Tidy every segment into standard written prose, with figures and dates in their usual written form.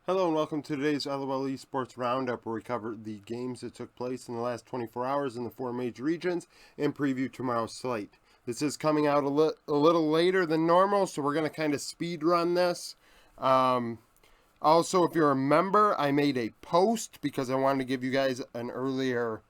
Hello and welcome to today's LOL Esports Roundup, where we cover the games that took place in the last 24 hours in the four major regions and preview tomorrow's slate. This is coming out a little later than normal, so we're going to kind of speed run this. Also, if you're a member, I made a post because I wanted to give you guys an earlier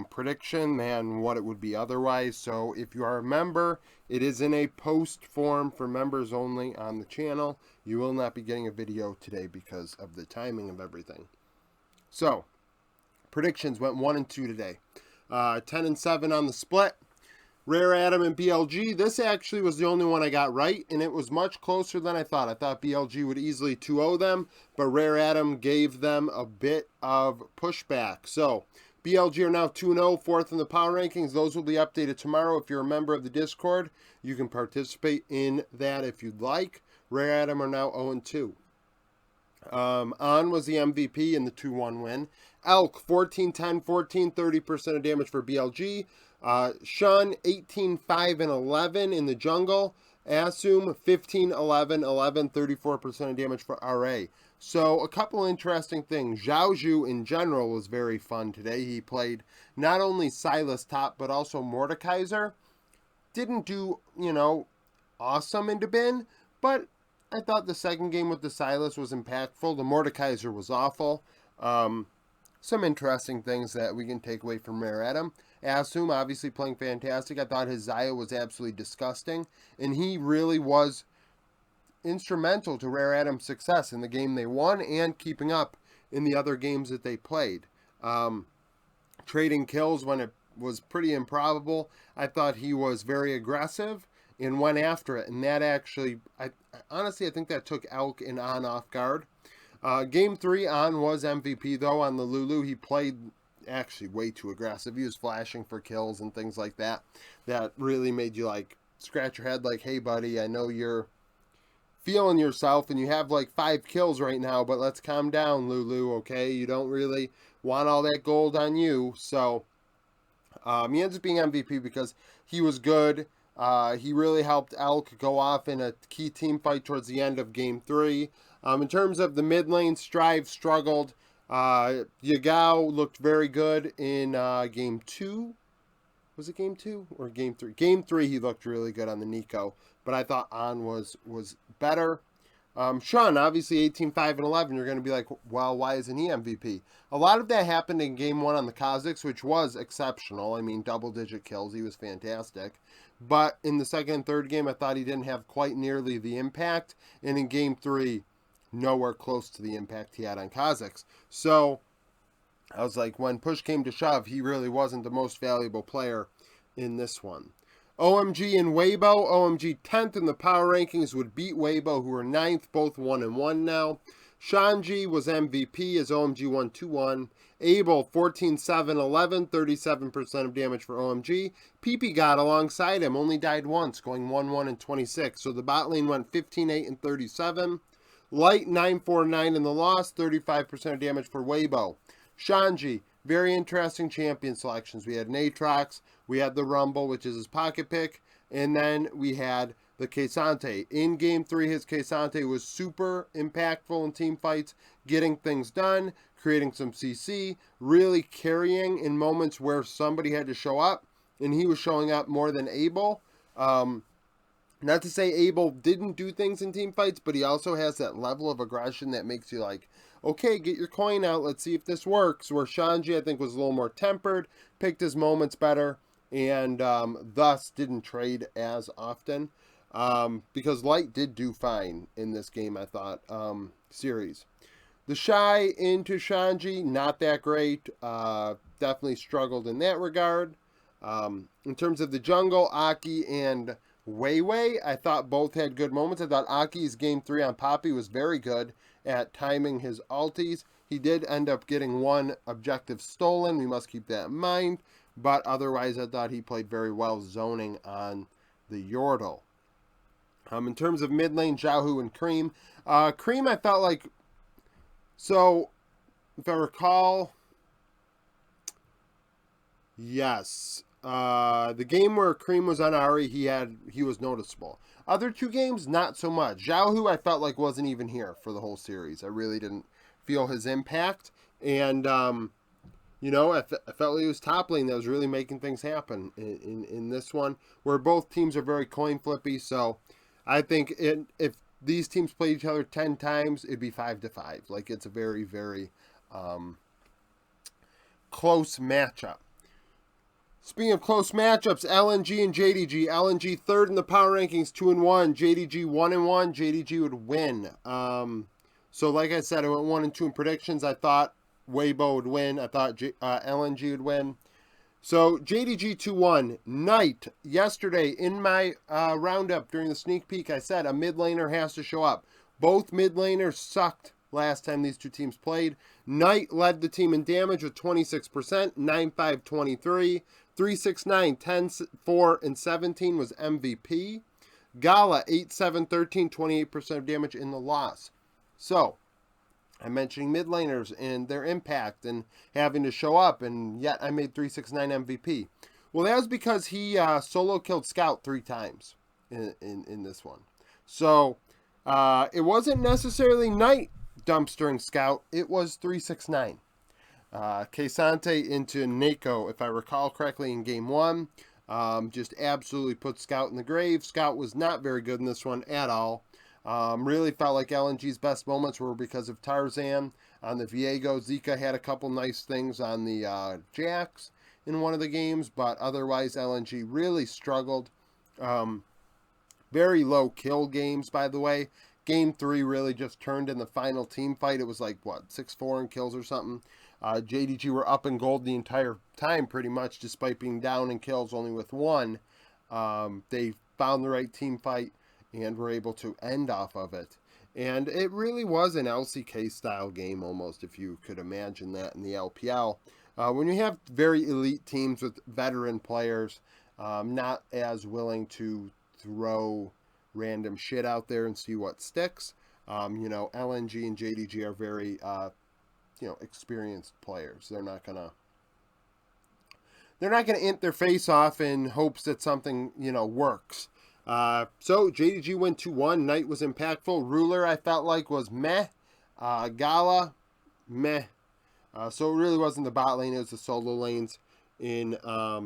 prediction than what it would be otherwise. So if you are a member, it is in a post form for members only on the channel. You will not be getting a video today because of the timing of everything. So, predictions went 1 and 2 today. 10 and 7 on the split. Rare Atom and BLG. This actually was the only one I got right, and it was much closer than I thought. I thought BLG would easily 2-0 them, but Rare Atom gave them a bit of pushback. So, BLG are now 2-0, fourth in the power rankings. Those will be updated tomorrow. If you're a member of the Discord, you can participate in that if you'd like. Rare Atom are now 0-2. On was the MVP in the 2-1 win. Elk, 14-10, 30% of damage for BLG. Shun, 18-5-11 in the jungle. Assume, 15-11, 34% of damage for RA. So, a couple interesting things. Zhaozhu, in general, was very fun today. He played not only Silas top, but also Mordekaiser. Didn't do, awesome into bin, but I thought the second game with the Silas was impactful. The Mordekaiser was awful. Some interesting things that we can take away from Rare Atom. Asum, obviously playing fantastic. I thought his Xayah was absolutely disgusting, and he really was instrumental to Rare Atom's success in the game they won and keeping up in the other games that they played. Trading kills when it was pretty improbable. I thought he was very aggressive and went after it, and that actually, honestly, I think that took Elk and On off guard. Game 3, On was MVP, though, on the Lulu. He played actually way too aggressive. He was flashing for kills and things like that. That really made you, scratch your head like, hey, buddy, I know you're feeling yourself and you have, 5 kills right now, but let's calm down, Lulu, okay? You don't really want all that gold on you. So, he ends up being MVP because he was good. He really helped Elk go off in a key team fight towards the end of Game 3. In terms of the mid lane, Strive struggled. Yagao looked very good in Game 2. Was it Game 2 or Game 3? Game 3, he looked really good on the Nico, but I thought On was better. Sean, obviously 18-5-11, you're going to be like, well, why isn't he MVP? A lot of that happened in Game 1 on the Kazakhs, which was exceptional. I mean, double-digit kills. He was fantastic. But in the second and third game, I thought he didn't have quite nearly the impact. And in Game 3, nowhere close to the impact he had on Kazakhs. So, I was like, when push came to shove, he really wasn't the most valuable player in this one. OMG and Weibo. OMG 10th in the power rankings would beat Weibo, who are 9th, both 1-1 now. Shanji was MVP as OMG won 2-1. Abel 14-7-11, 37% of damage for OMG. PP got alongside him, only died once, going 1-1 and 26. So the bot lane went 15-8 and 37. Light 9-4-9 in the loss, 35% of damage for Weibo. Shanji, very interesting champion selections. We had Natrox, we had the Rumble, which is his pocket pick, and then we had the K'Sante. In Game 3, his K'Sante was super impactful in team fights, getting things done, creating some CC, really carrying in moments where somebody had to show up, and he was showing up more than Abel. Not to say Abel didn't do things in team fights, but he also has that level of aggression that makes you like, okay, get your coin out, let's see if this works. Where Shanji, I think, was a little more tempered, picked his moments better, and thus didn't trade as often. Because Light did do fine in this game, I thought, series. The Shy into Shanji, not that great. Definitely struggled in that regard. In terms of the jungle, Aki and Weiwei, I thought both had good moments. I thought Aki's Game 3 on Poppy was very good at timing his ultis. He did end up getting one objective stolen. We must keep that in mind. But otherwise, I thought he played very well zoning on the Yordle. In terms of mid lane, Zhaohu and Cream. Cream, I felt like... So, if I recall... Yes. The game where Cream was on Ahri, he was noticeable. Other two games, not so much. Zhao Hu, I felt like wasn't even here for the whole series. I really didn't feel his impact. And, you know, I felt like he was top lane that was really making things happen in this one, where both teams are very coin flippy. So I think if these teams play each other 10 times, it'd be 5-5. Like, it's a very, very close matchup. Speaking of close matchups, LNG and JDG. LNG third in the power rankings, 2-1. JDG 1-1. JDG would win. So like I said, I went 1-2 in predictions. I thought Weibo would win. I thought LNG would win. So JDG 2-1. Knight, yesterday in my roundup during the sneak peek, I said a mid laner has to show up. Both mid laners sucked last time these two teams played. Knight led the team in damage with 26%, 9-5-23. 369, 10, 4, and 17 was MVP. Gala, 8, 7, 13, 28% of damage in the loss. So, I'm mentioning mid laners and their impact and having to show up, and yet I made 369 MVP. Well, that was because he solo killed Scout 3 times in this one. So, it wasn't necessarily Knight dumpstering Scout, it was 369. Kesante into Nako, if I recall correctly, in game 1. Just absolutely put Scout in the grave. Scout was not very good in this one at all. Really felt like LNG's best moments were because of Tarzan on the Viego. Zika had a couple nice things on the Jax in one of the games, but otherwise LNG really struggled. Very low kill games, by the way. Game 3 really just turned in the final team fight. It was like, what, 6-4 in kills or something? JDG were up in gold the entire time, pretty much, despite being down in kills only with 1. They found the right team fight and were able to end off of it. And it really was an LCK-style game, almost, if you could imagine that in the LPL. When you have very elite teams with veteran players, not as willing to throw random shit out there and see what sticks, you know, LNG and JDG are very... you know, experienced players. They're not gonna int their face off in hopes that something, you know, works. So JDG went 2-1. Knight was impactful. Ruler, I felt like, was meh. Gala, meh. So it really wasn't the bot lane, it was the solo lanes. In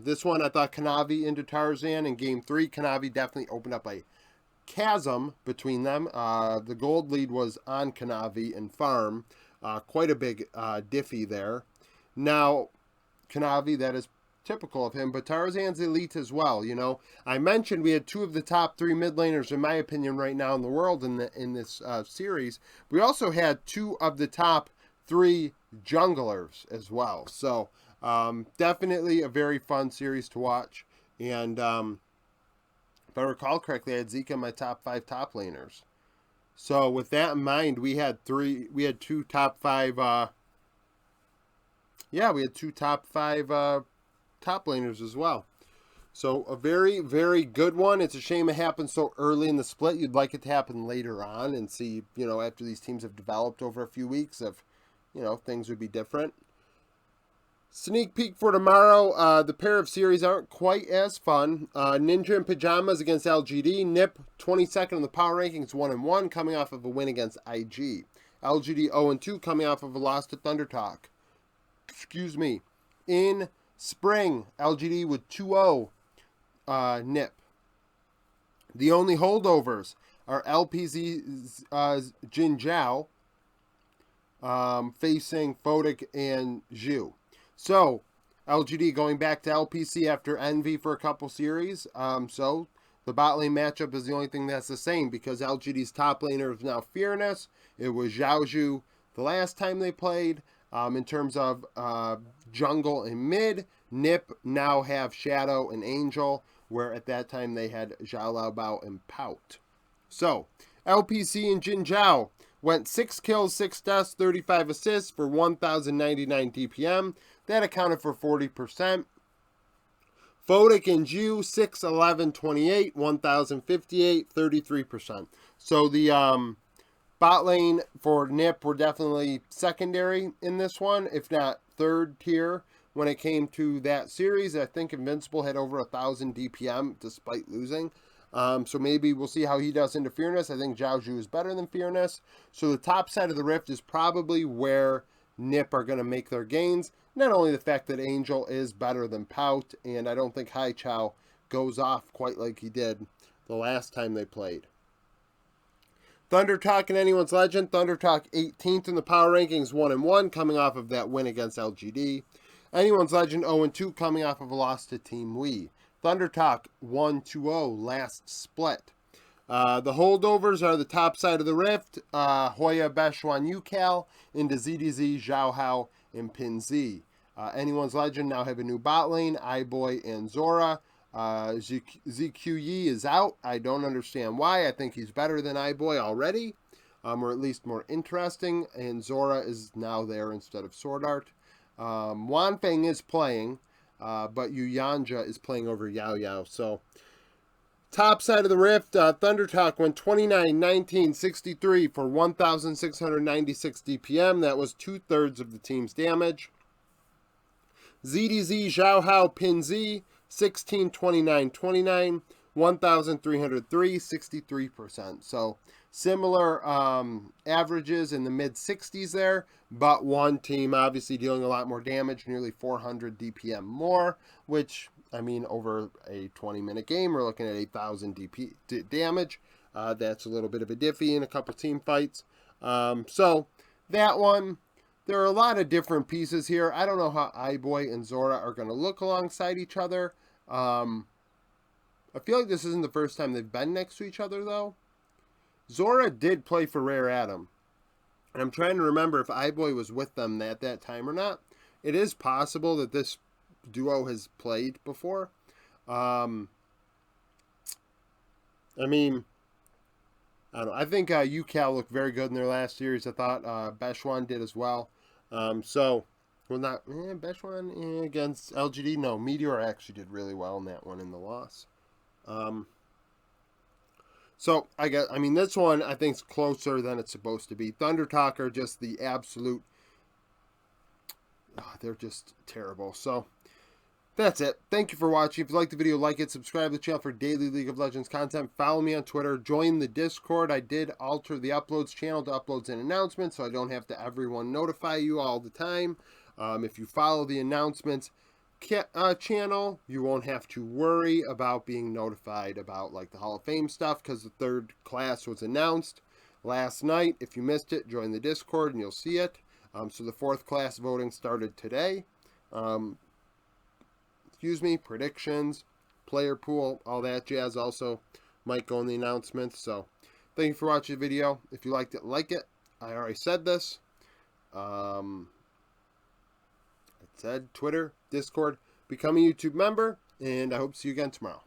this one, I thought Kanavi into Tarzan in game 3. Kanavi definitely opened up a chasm between them. The gold lead was on Kanavi and farm. Quite a big diffy there. Now, Kanavi, that is typical of him, but Tarzan's elite as well, you know. I mentioned we had 2 of the top 3 mid laners, in my opinion, right now in the world in this series. We also had 2 of the top 3 junglers as well. So, definitely a very fun series to watch. And if I recall correctly, I had Zika in my top 5 top laners. So with that in mind, we had 2 top 5 we had 2 top 5 top laners as well. So a very, very good one. It's a shame it happened so early in the split. You'd like it to happen later on and see, you know, after these teams have developed over a few weeks, if, you know, things would be different. Sneak peek for tomorrow. The pair of series aren't quite as fun. Ninja in Pajamas against LGD. Nip, 22nd in the power rankings, 1-1, coming off of a win against IG. LGD 0-2, coming off of a loss to Thunder Talk. Excuse me. In spring, LGD with 2-0 Nip. The only holdovers are LPZ Jin Zhao facing Photic and Zhu. So, LGD going back to LPC after Envy for a couple series. So, the bot lane matchup is the only thing that's the same, because LGD's top laner is now Fearness. It was Zhaozhu the last time they played. In terms of jungle and mid, Nip now have Shadow and Angel, where at that time they had Zhao Laobao and Pout. So, LPC and Jin Zhao went 6 kills, 6 deaths, 35 assists for 1,099 DPM. That accounted for 40%. Photic and Zhu, 6, 11, 28, 1,058, 33%. So the bot lane for Nip were definitely secondary in this one, if not third tier when it came to that series. I think Invincible had over 1,000 DPM despite losing. So maybe we'll see how he does into Fearness. I think Zhao Zhu is better than Fearness. So the top side of the Rift is probably where Nip are going to make their gains. Not only the fact that Angel is better than Pout, and I don't think Hai Chao goes off quite like he did the last time they played. Thunder Talk and Anyone's Legend. Thunder Talk 18th in the power rankings, 1-1, coming off of that win against LGD. Anyone's Legend 0-2, coming off of a loss to Team Wii. Thunder Talk 1-0 last split. The holdovers are the top side of the Rift, Hoya, Bechuan, UCal, into ZDZ, Zhao Hao, and Pin Z. Anyone's Legend now have a new bot lane, iBoy and Zora. ZQE is out. I don't understand why. I think he's better than iBoy already, or at least more interesting, and Zora is now there instead of Sword Art. Wanfeng is playing, but Yu Yanja is playing over Yao Yao, so... Top side of the Rift, Thunder Talk went 29-19-63 for 1,696 DPM. That was 2/3 of the team's damage. ZDZ, Zhao Hao, Pin Z, 16-29-29, 1,303, 63%. So similar averages in the mid-60s there, but one team obviously dealing a lot more damage, nearly 400 DPM more, which... I mean, over a 20-minute game, we're looking at 8,000 DP damage. That's a little bit of a diffy in a couple team fights. So, that one, there are a lot of different pieces here. I don't know how iBoy and Zora are going to look alongside each other. I feel like this isn't the first time they've been next to each other, though. Zora did play for Rare Atom. And I'm trying to remember if iBoy was with them at that time or not. It is possible that this duo has played before. I mean, I don't know. I think UCal looked very good in their last series. I thought Bechuan did as well. So, well, not Bechuan against LGD. No, Meteor actually did really well in that one in the loss. So, I mean, this one I think is closer than it's supposed to be. Thunder Talk are just the absolute... they're just terrible. So, that's it. Thank you for watching. If you liked the video, like it, subscribe to the channel for daily League of Legends content. Follow me on Twitter. Join the Discord. I did alter the uploads channel to uploads and announcements, so I don't have to everyone notify you all the time. If you follow the announcements channel, you won't have to worry about being notified about like the Hall of Fame stuff, because the third class was announced last night. If you missed it, join the Discord and you'll see it. So the fourth class voting started today. Predictions, player pool, all that jazz also might go in the announcements. So thank you for watching the video. If you liked it, like it. I already said this. I said Twitter, Discord, become a YouTube member, and I hope to see you again tomorrow.